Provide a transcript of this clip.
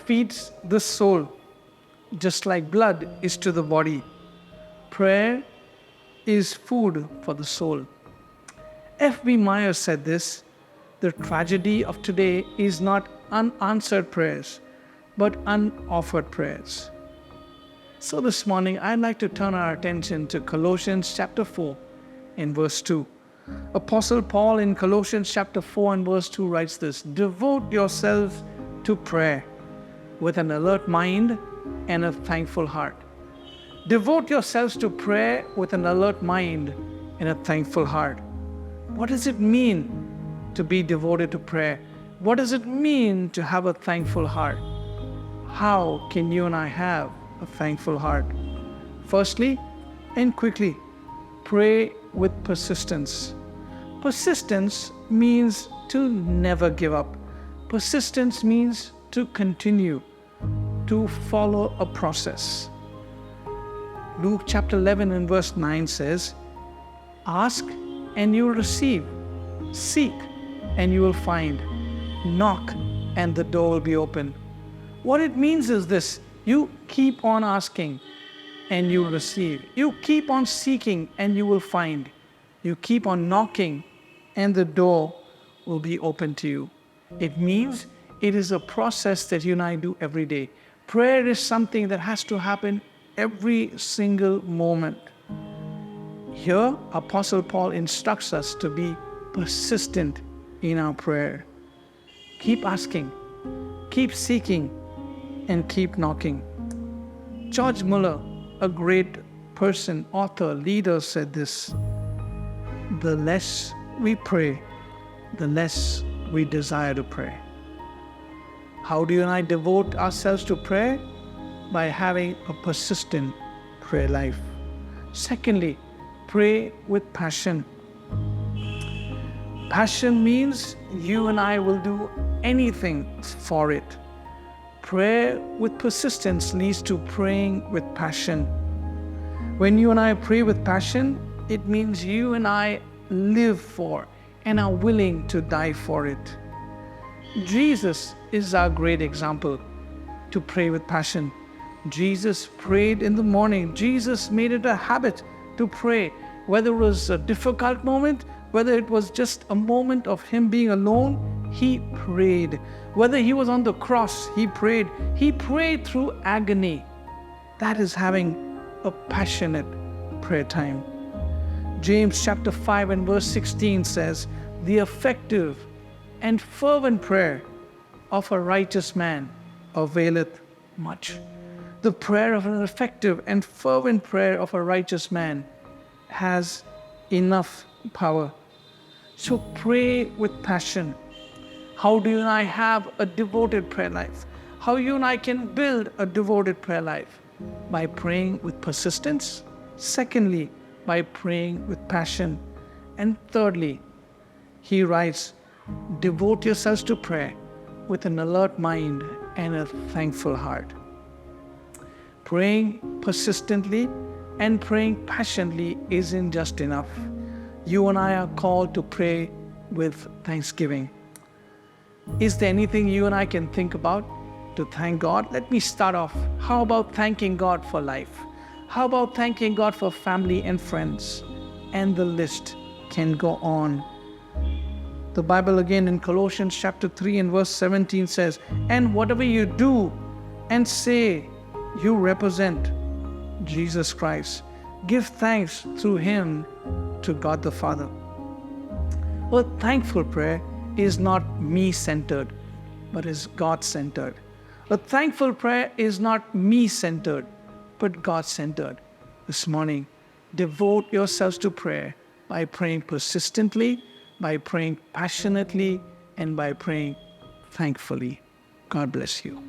feeds the soul, just like blood is to the body. Prayer is food for the soul. F.B. Meyer said this: the tragedy of today is not unanswered prayers, but unoffered prayers. So this morning, I'd like to turn our attention to Colossians chapter 4 and verse 2. Apostle Paul in Colossians chapter 4 and verse 2 writes this: devote yourselves to prayer with an alert mind and a thankful heart. Devote yourselves to prayer with an alert mind and a thankful heart. What does it mean to be devoted to prayer? What does it mean to have a thankful heart? How can you and I have a thankful heart? Firstly and quickly, pray with persistence. Persistence means to never give up. Persistence means to continue, to follow a process. Luke chapter 11 and verse 9 says, ask and you will receive. Seek and you will find. Knock and the door will be open. What it means is this: you keep on asking and you will receive. You keep on seeking and you will find. You keep on knocking and the door will be open to you. It means it is a process that you and I do every day. Prayer is something that has to happen every single moment. Here, Apostle Paul instructs us to be persistent in our prayer. Keep asking, keep seeking, and keep knocking. George Muller, a great person, author, leader, said this: the less we pray, the less we desire to pray. How do you and I devote ourselves to prayer? By having a persistent prayer life. Secondly, pray with passion. Passion means you and I will do anything for it. Prayer with persistence leads to praying with passion. When you and I pray with passion, it means you and I live for and are willing to die for it. Jesus is our great example to pray with passion. Jesus prayed in the morning. Jesus made it a habit to pray, whether it was a difficult moment, whether it was just a moment of him being alone, he prayed. Whether he was on the cross, he prayed. He prayed through agony. That is having a passionate prayer time. James chapter 5 and verse 16 says, the effective and fervent prayer of a righteous man availeth much. The prayer of an effective and fervent prayer of a righteous man has enough power. So pray with passion. How do you and I have a devoted prayer life? How you and I can build a devoted prayer life? By praying with persistence. Secondly, by praying with passion. And thirdly, he writes, devote yourselves to prayer with an alert mind and a thankful heart. Praying persistently and praying passionately isn't just enough. You and I are called to pray with thanksgiving. Is there anything you and I can think about to thank God? Let me start off. How about thanking God for life? How about thanking God for family and friends? And the list can go on. The Bible again in Colossians chapter 3 and verse 17 says, and whatever you do and say, you represent Jesus Christ. Give thanks through him to God the Father. A thankful prayer is not me-centered, but is God-centered. A thankful prayer is not me-centered, but God-centered. This morning, devote yourselves to prayer by praying persistently, by praying passionately, and by praying thankfully. God bless you.